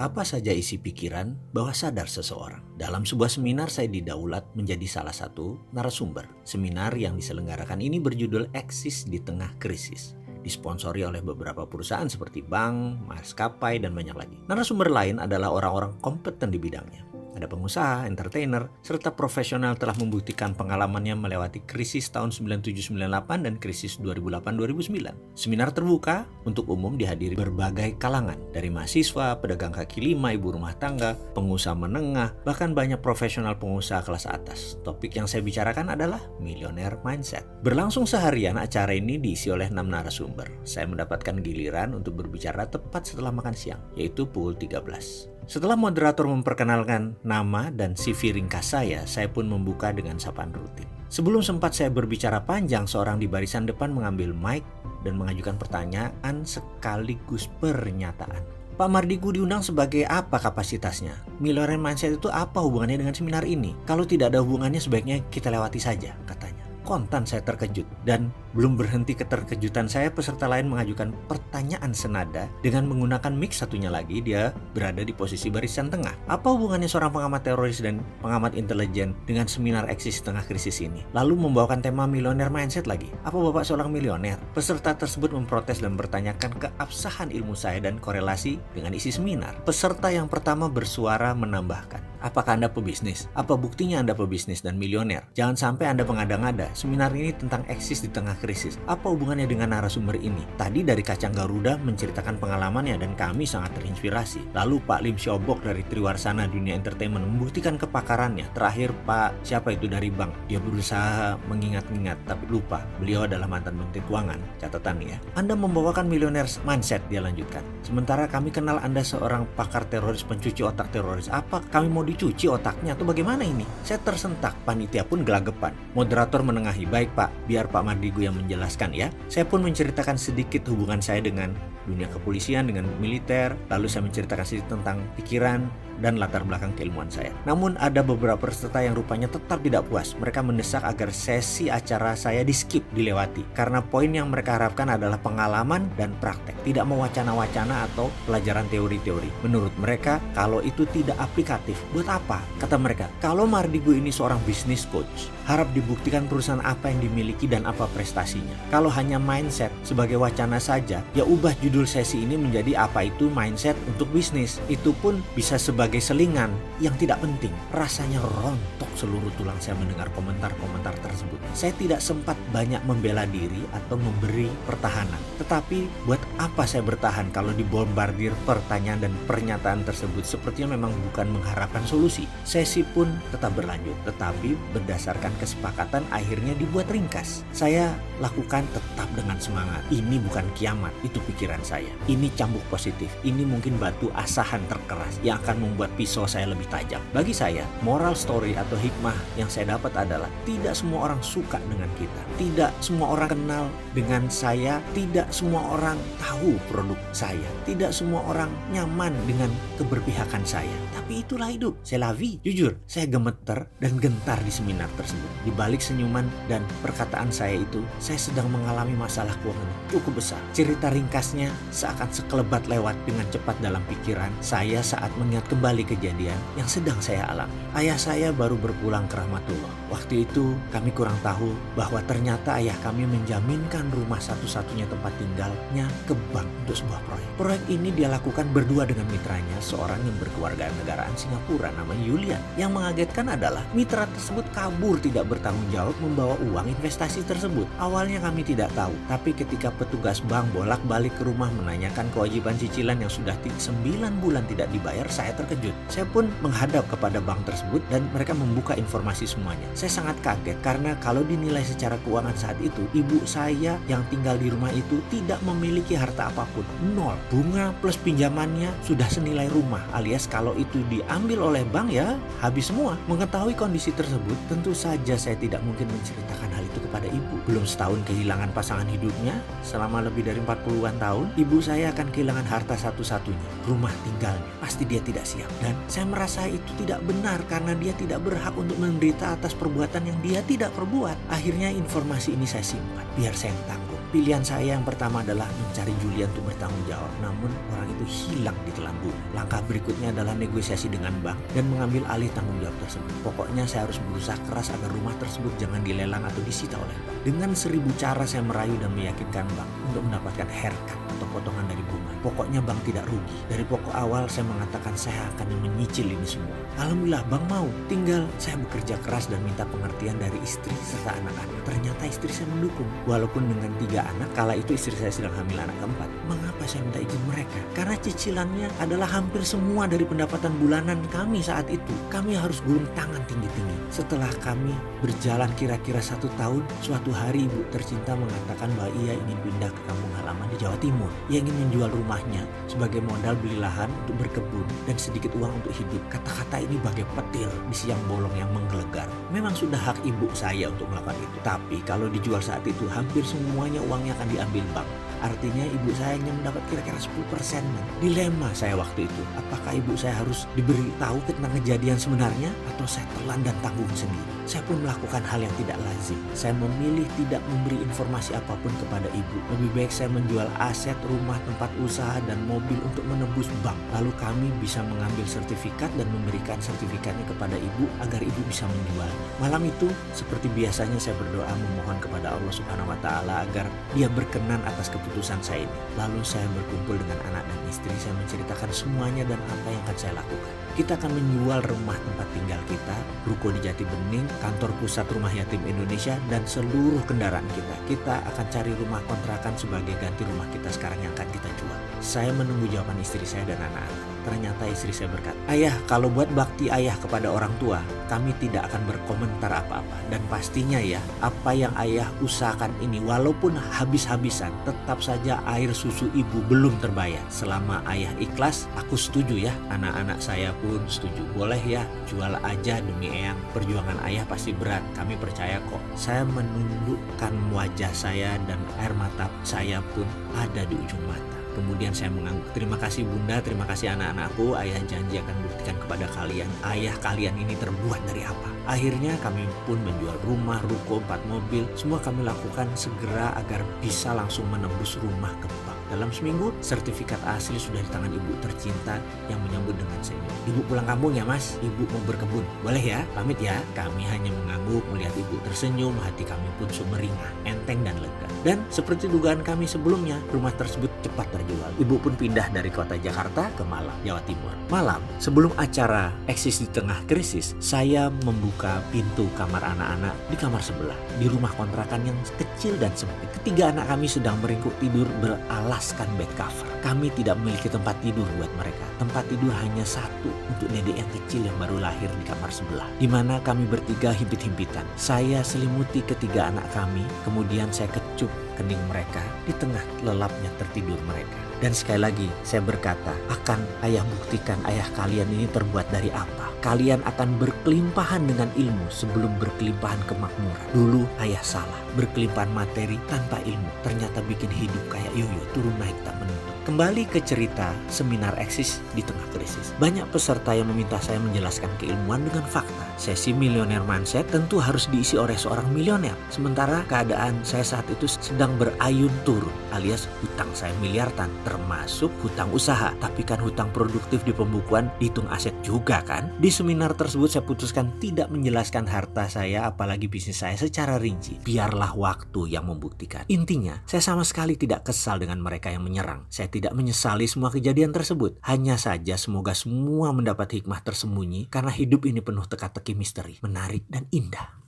Apa saja isi pikiran bawah sadar seseorang. Dalam sebuah seminar saya didaulat menjadi salah satu narasumber. Seminar yang diselenggarakan ini berjudul Eksis di Tengah Krisis. Disponsori oleh beberapa perusahaan seperti bank, maskapai, dan banyak lagi. Narasumber lain adalah orang-orang kompeten di bidangnya. Ada pengusaha, entertainer, serta profesional telah membuktikan pengalamannya melewati krisis tahun 97-98 dan krisis 2008-2009. Seminar terbuka untuk umum dihadiri berbagai kalangan, dari mahasiswa, pedagang kaki lima, ibu rumah tangga, pengusaha menengah, bahkan banyak profesional pengusaha kelas atas. Topik yang saya bicarakan adalah Millionaire Mindset. Berlangsung seharian, acara ini diisi oleh 6 narasumber. Saya mendapatkan giliran untuk berbicara tepat setelah makan siang, yaitu pukul 13. Setelah moderator memperkenalkan nama dan CV ringkas saya pun membuka dengan sapaan rutin. Sebelum sempat saya berbicara panjang, seorang di barisan depan mengambil mic dan mengajukan pertanyaan sekaligus pernyataan. Pak Mardigu diundang sebagai apa kapasitasnya? Millionaire Mindset itu apa hubungannya dengan seminar ini? Kalau tidak ada hubungannya sebaiknya kita lewati saja, katanya. Kontan saya terkejut, dan belum berhenti keterkejutan saya, peserta lain mengajukan pertanyaan senada dengan menggunakan mic satunya lagi. Dia berada di posisi barisan tengah. Apa hubungannya seorang pengamat teroris dan pengamat intelijen dengan seminar eksis tengah krisis ini? Lalu membawakan tema Millionaire Mindset lagi. Apa Bapak seorang milioner? Peserta tersebut memprotes dan bertanyakan keabsahan ilmu saya dan korelasi dengan isi seminar. Peserta yang pertama bersuara menambahkan, apakah Anda pebisnis? Apa buktinya Anda pebisnis dan milioner? Jangan sampai Anda mengada-ngada. Seminar ini tentang eksis di tengah krisis. Apa hubungannya dengan narasumber ini? Tadi dari Kacang Garuda menceritakan pengalamannya dan kami sangat terinspirasi. Lalu Pak Lim Siobok dari Triwarsana Dunia Entertainment membuktikan kepakarannya. Terakhir Pak siapa itu dari bank. Dia berusaha mengingat-ingat tapi lupa. Beliau adalah mantan Menteri Keuangan. Catatan ya. Anda membawakan Millionaire Mindset, dia lanjutkan. Sementara kami kenal Anda seorang pakar teroris, pencuci otak teroris. Apa kami mau dicuci otaknya atau bagaimana ini? Saya tersentak, panitia pun gelagapan. Moderator menengahi, baik Pak, biar Pak Mardigu yang menjelaskan ya. Saya pun menceritakan sedikit hubungan saya dengan dunia kepolisian, dengan militer. Lalu saya menceritakan sedikit tentang pikiran dan latar belakang keilmuan saya. Namun ada beberapa peserta yang rupanya tetap tidak puas. Mereka mendesak agar sesi acara saya di skip, dilewati. Karena poin yang mereka harapkan adalah pengalaman dan praktek. Tidak mau wacana-wacana atau pelajaran teori-teori. Menurut mereka, kalau itu tidak aplikatif, buat apa? Kata mereka, kalau Mardigu ini seorang business coach, harap dibuktikan perusahaan apa yang dimiliki dan apa prestasinya. Kalau hanya mindset sebagai wacana saja, ya ubah judul sesi ini menjadi apa itu mindset untuk bisnis. Itu pun bisa sebagai selingan yang tidak penting. Rasanya rontok seluruh tulang saya mendengar komentar-komentar tersebut. Saya tidak sempat banyak membela diri atau memberi pertahanan. Tetapi buat apa saya bertahan kalau dibombardir pertanyaan dan pernyataan tersebut? Sepertinya memang bukan mengharapkan solusi. Sesi pun tetap berlanjut, tetapi berdasarkan kesepakatan akhirnya dibuat ringkas. Saya lakukan tetap dengan semangat. Ini bukan kiamat, itu pikiran saya. Ini cambuk positif. Ini mungkin batu asahan terkeras yang akan membuat pisau saya lebih tajam. Bagi saya, moral story atau hikmah yang saya dapat adalah tidak semua orang suka dengan kita. Tidak semua orang kenal dengan saya. Tidak semua orang tahu produk saya. Tidak semua orang nyaman dengan keberpihakan saya. Tapi itulah hidup. C'est la vie. Jujur, saya gemeter dan gentar di seminar tersebut. Di balik senyuman dan perkataan saya itu, saya sedang mengalami masalah keuangan cukup besar. Cerita ringkasnya seakan sekelebat lewat dengan cepat dalam pikiran saya saat mengingat kembali kejadian yang sedang saya alami. Ayah saya baru berpulang ke rahmatullah. Waktu itu kami kurang tahu bahwa ternyata ayah kami menjaminkan rumah satu-satunya tempat tinggalnya ke bank untuk sebuah proyek. Proyek ini dia lakukan berdua dengan mitranya, seorang yang berkewarganegaraan Singapura namanya Julian. Yang mengagetkan adalah mitra tersebut kabur tidak bertanggung jawab membawa uang investasi tersebut. Awalnya kami tidak tahu, tapi ketika petugas bank bolak-balik ke rumah menanyakan kewajiban cicilan yang sudah 9 bulan tidak dibayar, saya terkejut. Saya pun menghadap kepada bank tersebut dan mereka membuka informasi semuanya. Saya sangat kaget karena kalau dinilai secara keuangan saat itu, ibu saya yang tinggal di rumah itu tidak memiliki harta apapun. Nol. Bunga plus pinjamannya sudah senilai rumah, alias kalau itu diambil oleh bank ya habis semua. Mengetahui kondisi tersebut, tentu saja saya tidak mungkin menceritakan hal itu kepada ibu. Belum setahun kehilangan pasangan hidupnya, selama lebih dari 40-an tahun, ibu saya akan kehilangan harta satu-satunya, rumah tinggalnya. Pasti dia tidak siap. Dan saya merasa itu tidak benar karena dia tidak berhak untuk menderita atas perbuatan yang dia tidak perbuat. Akhirnya informasi ini saya simpan, biar saya yang tanggung. Pilihan saya yang pertama adalah mencari Julian untuk bertanggung jawab, namun orang itu hilang di telan bumi. Langkah berikutnya adalah negosiasi dengan bank dan mengambil alih tanggung jawab tersebut. Pokoknya saya harus berusaha keras agar rumah tersebut jangan dilelang atau disita oleh bank. Dengan 1000 cara saya merayu dan meyakinkan bank untuk mendapatkan haircut atau potongan dari bunga. Pokoknya bank tidak rugi. Dari pokok awal saya mengatakan saya akan menyicil ini semua. Alhamdulillah bank mau. Tinggal saya bekerja keras dan minta pengertian dari istri serta anak-anak. Ternyata istri saya mendukung. Walaupun dengan 3 anak, kala itu istri saya sedang hamil anak keempat. Mengapa saya minta izin mereka? Karena cicilannya adalah hampir semua dari pendapatan bulanan kami saat itu. Kami harus gulung tangan tinggi-tinggi. Setelah kami berjalan kira-kira 1 tahun, suatu hari ibu tercinta mengatakan bahwa ia ingin pindah ke kampung halaman di Jawa Timur. Ia ingin menjual rumahnya sebagai modal beli lahan untuk berkebun dan sedikit uang untuk hidup. Kata-kata ini bagai petir di siang bolong yang menggelegar. Memang sudah hak ibu saya untuk melakukan itu. Tapi kalau dijual saat itu, hampir semuanya uangnya akan diambil bank. Artinya ibu saya hanya mendapat kira-kira 10%. Dilema saya waktu itu. Apakah ibu saya harus diberitahu tentang kejadian sebenarnya atau saya telan dan tanggung sendiri? Saya pun melakukan hal yang tidak lazim. Saya memilih tidak memberi informasi apapun kepada ibu. Lebih baik saya menjual aset, rumah, tempat usaha, dan mobil untuk menebus bank. Lalu kami bisa mengambil sertifikat dan memberikan sertifikatnya kepada ibu agar ibu bisa menjualnya. Malam itu seperti biasanya saya berdoa memohon kepada Allah Subhanahu wa Ta'ala agar Dia berkenan atas keputusan saya ini. Lalu saya berkumpul dengan anak dan istri. Saya menceritakan semuanya dan apa yang akan saya lakukan. Kita akan menjual rumah tempat tinggal kita, ruko di Jati Bening, kantor pusat Rumah Yatim Indonesia, dan seluruh kendaraan kita. Kita akan cari rumah kontrakan sebagai ganti rumah kita sekarang yang akan kita jual. Saya menunggu jawaban istri saya dan anak-anak. Ternyata istri saya berkata, "Ayah, kalau buat bakti ayah kepada orang tua, kami tidak akan berkomentar apa-apa. Dan pastinya ya, apa yang ayah usahakan ini walaupun habis-habisan, tetap saja air susu ibu belum terbayar. Selama ayah ikhlas, aku setuju ya. Anak-anak saya pun setuju. Boleh ya, jual aja demi eyang. Perjuangan ayah pasti berat, kami percaya kok." Saya menundukkan wajah saya dan air mata saya pun ada di ujung mata. Kemudian saya mengangguk, "Terima kasih bunda, terima kasih anak-anakku. Ayah janji akan buktikan kepada kalian, ayah kalian ini terbuat dari apa." Akhirnya kami pun menjual rumah, ruko, 4 mobil. Semua kami lakukan segera agar bisa langsung menembus rumah ke bank. Dalam seminggu, sertifikat asli sudah di tangan ibu tercinta yang menyambut dengan senyum. "Ibu pulang kampung ya mas, ibu mau berkebun. Boleh ya, pamit ya." Kami hanya mengangguk melihat ibu tersenyum, hati kami pun sumringah, enteng dan lega. Dan seperti dugaan kami sebelumnya, rumah tersebut cepat terjual. Ibu pun pindah dari kota Jakarta ke Malang, Jawa Timur. Malam, sebelum acara Eksis di Tengah Krisis, saya membuka pintu kamar anak-anak di kamar sebelah, di rumah kontrakan yang kecil dan sempit. Ketiga anak kami sedang meringkuk tidur beralaskan bed cover. Kami tidak memiliki tempat tidur buat mereka. Tempat tidur hanya satu untuk dedek yang kecil yang baru lahir di kamar sebelah, di mana kami bertiga himpit-himpitan. Saya selimuti ketiga anak kami, kemudian saya kecup kening mereka di tengah lelapnya tertidur mereka. Dan sekali lagi saya berkata, "Akan ayah buktikan ayah kalian ini terbuat dari apa. Kalian akan berkelimpahan dengan ilmu sebelum berkelimpahan kemakmuran. Dulu ayah salah, berkelimpahan materi tanpa ilmu. Ternyata bikin hidup kayak yoyo, turun naik tak menentu." Kembali ke cerita seminar Eksis di Tengah Krisis. Banyak peserta yang meminta saya menjelaskan keilmuan dengan fakta. Sesi milioner mindset tentu harus diisi oleh seorang milioner. Sementara keadaan saya saat itu sedang berayun turun, alias hutang saya miliaran, termasuk hutang usaha. Tapi kan hutang produktif di pembukuan dihitung aset juga kan? Di seminar tersebut saya putuskan tidak menjelaskan harta saya apalagi bisnis saya secara rinci. Biarlah waktu yang membuktikan. Intinya, saya sama sekali tidak kesal dengan mereka yang menyerang. Saya tidak menyesali semua kejadian tersebut. Hanya saja semoga semua mendapat hikmah tersembunyi karena hidup ini penuh teka-teki misteri, menarik dan indah.